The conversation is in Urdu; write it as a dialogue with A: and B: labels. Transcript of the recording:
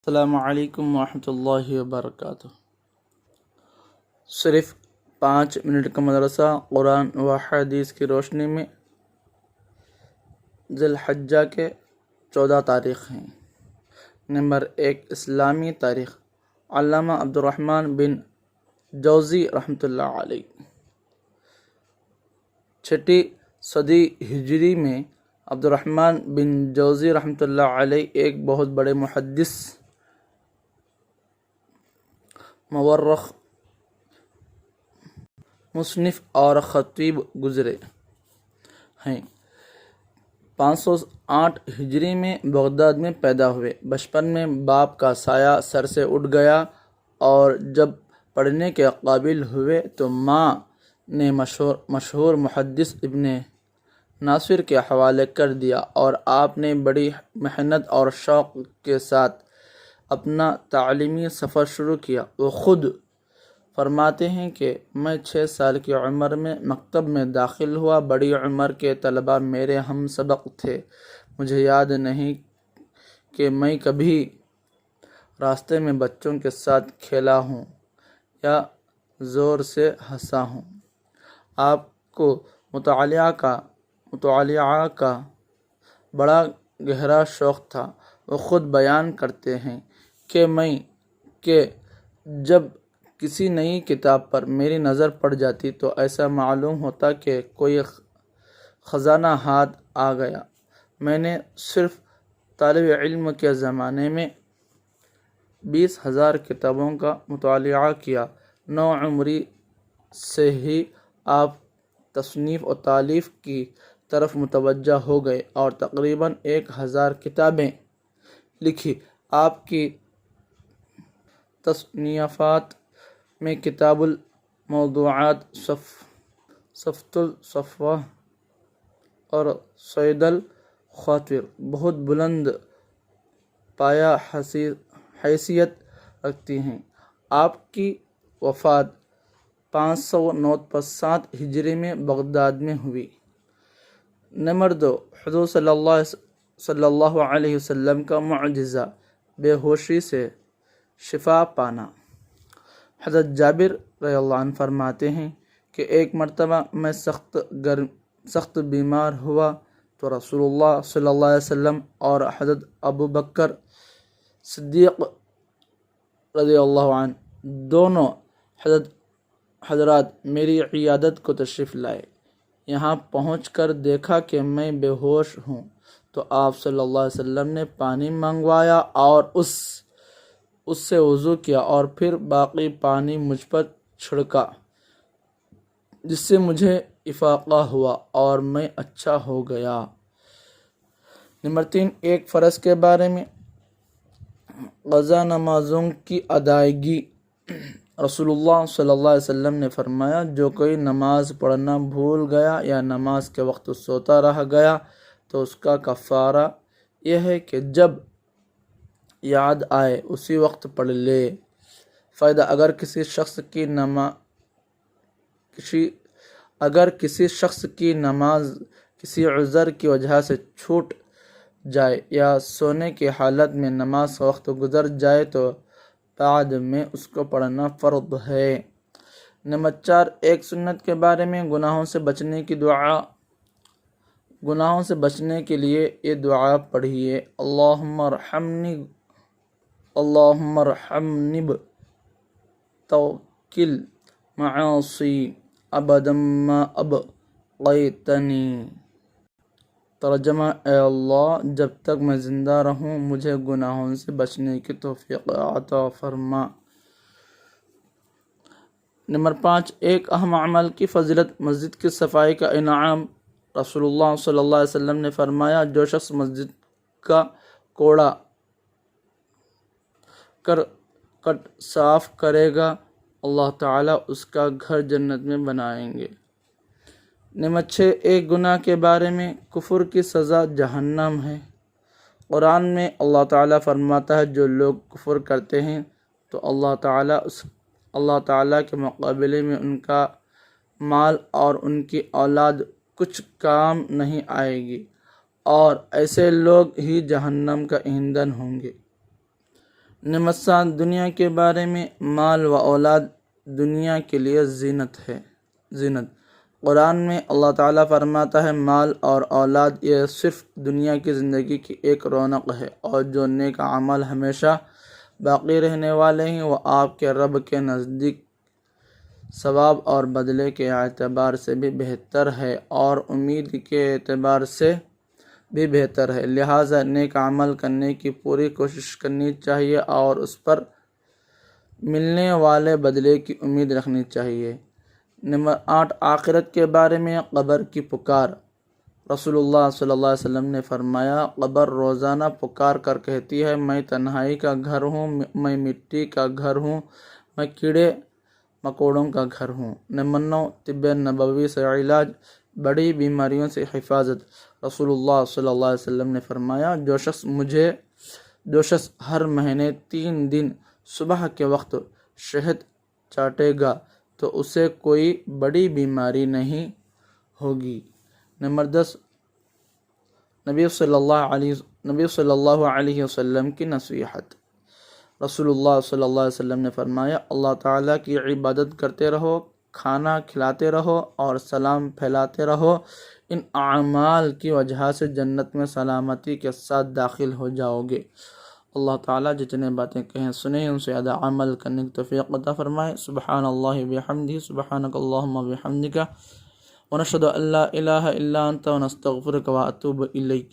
A: السلام علیکم ورحمۃ اللہ وبرکاتہ۔ صرف 5 منٹ کا مدرسہ قرآن و حدیث کی روشنی میں ذی الحجہ کے 14 تاریخ ہیں۔ نمبر 1، اسلامی تاریخ۔ علامہ عبدالرحمن بن جوزی رحمۃ اللہ علیہ 6 صدی ہجری میں عبدالرحمن بن جوزی رحمۃ اللہ علیہ ایک بہت بڑے محدث، مورخ، مصنف اور خطیب گزرے ہیں۔ 508 ہجری میں بغداد میں پیدا ہوئے۔ بچپن میں باپ کا سایہ سر سے اٹھ گیا اور جب پڑھنے کے قابل ہوئے تو ماں نے مشہور محدث ابن ناصر کے حوالے کر دیا اور آپ نے بڑی محنت اور شوق کے ساتھ اپنا تعلیمی سفر شروع کیا۔ وہ خود فرماتے ہیں کہ میں 6 سال کی عمر میں مکتب میں داخل ہوا۔ بڑی عمر کے طلباء میرے ہم سبق تھے۔ مجھے یاد نہیں کہ میں کبھی راستے میں بچوں کے ساتھ کھیلا ہوں یا زور سے ہنسا ہوں۔ آپ کو مطالعہ کا بڑا گہرا شوق تھا۔ وہ خود بیان کرتے ہیں کہ جب کسی نئی کتاب پر میری نظر پڑ جاتی تو ایسا معلوم ہوتا کہ کوئی خزانہ ہاتھ آ گیا۔ میں نے صرف طالب علم کے زمانے میں 20,000 کتابوں کا مطالعہ کیا۔ 9 عمری سے ہی آپ تصنیف و تالیف کی طرف متوجہ ہو گئے اور تقریباً 1000 کتابیں لکھی۔ آپ کی تصنیفات میں کتاب الموضوعات، صفۃ الصفوہ اور صید الخاطر بہت بلند پایہ حیثیت رکھتی ہیں۔ آپ کی وفات 597 ہجری میں بغداد میں ہوئی۔ نمبر 2، حضور صلی اللہ علیہ وسلم کا معجزہ، بے ہوشی سے شفا پانا۔ حضرت جابر رضی اللہ عنہ فرماتے ہیں کہ ایک مرتبہ میں سخت بیمار ہوا تو رسول اللہ صلی اللہ علیہ وسلم اور حضرت ابوبکر صدیق رضی اللہ عنہ دونوں حضرات میری عیادت کو تشریف لائے۔ یہاں پہنچ کر دیکھا کہ میں بے ہوش ہوں تو آپ صلی اللہ علیہ وسلم نے پانی منگوایا اور اس سے وضو کیا اور پھر باقی پانی مجھ پر چھڑکا، جس سے مجھے افاقہ ہوا اور میں اچھا ہو گیا۔ نمبر 3، ایک فرض کے بارے میں قضا نمازوں کی ادائیگی۔ رسول اللہ صلی اللہ علیہ وسلم نے فرمایا، جو کوئی نماز پڑھنا بھول گیا یا نماز کے وقت سوتا رہ گیا تو اس کا کفارہ یہ ہے کہ جب یاد آئے اسی وقت پڑھ لے۔ فائدہ: اگر کسی شخص کی نماز کسی عذر کی وجہ سے چھوٹ جائے یا سونے کی حالت میں نماز کا وقت گزر جائے تو بعد میں اس کو پڑھنا فرض ہے۔ نمبر 4، ایک سنت کے بارے میں گناہوں سے بچنے کی دعا۔ گناہوں سے بچنے کے لیے یہ دعا پڑھیے: اللہم ارحمنی بتوکل معاصی ابدا ما ابقیتنی۔ ترجمہ: اے اللہ، جب تک میں زندہ رہوں مجھے گناہوں سے بچنے کی توفیق عطا فرما۔ نمبر 5، ایک اہم عمل کی فضیلت، مسجد کی صفائی کا انعام۔ رسول اللہ صلی اللہ علیہ وسلم نے فرمایا، جو شخص مسجد کا کوڑا کرکٹ صاف کرے گا اللہ تعالیٰ اس کا گھر جنت میں بنائیں گے۔ نمبر 6، ایک گناہ کے بارے میں، کفر کی سزا جہنم ہے۔ قرآن میں اللہ تعالیٰ فرماتا ہے، جو لوگ کفر کرتے ہیں تو اللہ تعالیٰ کے مقابلے میں ان کا مال اور ان کی اولاد کچھ کام نہیں آئے گی اور ایسے لوگ ہی جہنم کا ایندھن ہوں گے۔ نمبر 7 دنیا کے بارے میں، مال و اولاد دنیا کے لیے زینت ہے، زینت۔ قرآن میں اللہ تعالیٰ فرماتا ہے مال اور اولاد یہ صرف دنیا کی زندگی کی ایک رونق ہے، اور جو نیک عمل ہمیشہ باقی رہنے والے ہیں وہ آپ کے رب کے نزدیک ثواب اور بدلے کے اعتبار سے بھی بہتر ہے اور امید کے اعتبار سے بھی بہتر ہے، لہٰذا نیک عمل کرنے کی پوری کوشش کرنی چاہیے اور اس پر ملنے والے بدلے کی امید رکھنی چاہیے۔ نمبر 8 آخرت کے بارے میں، قبر کی پکار۔ رسول اللہ صلی اللہ علیہ وسلم نے فرمایا قبر روزانہ پکار کر کہتی ہے میں تنہائی کا گھر ہوں، میں مٹی کا گھر ہوں، میں کیڑے مکوڑوں کا گھر ہوں۔ نمبر 9 طب نبوی سے علاج، بڑی بیماریوں سے حفاظت۔ رسول اللہ صلی اللہ علیہ وسلم نے فرمایا جو شخص ہر مہینے 3 دن صبح کے وقت شہد چاٹے گا تو اسے کوئی بڑی بیماری نہیں ہوگی۔ نمبر 10 نبی صلی اللہ علیہ وسلم کی نصیحت۔ رسول اللہ صلی اللہ علیہ وسلم نے فرمایا اللہ تعالیٰ کی عبادت کرتے رہو، کھانا کھلاتے رہو اور سلام پھیلاتے رہو، ان اعمال کی وجہ سے جنت میں سلامتی کے ساتھ داخل ہو جاؤ گے۔ اللہ تعالیٰ جتنے باتیں کہیں سنیں ان سے زیادہ عمل کرنے کی توفیق عطا فرمائے۔ سبحان اللہ بحمدہ، سبحانک اللہم بحمدک، ونشہد ان لا الہ الا انت ونستغفرک واتوب الیک۔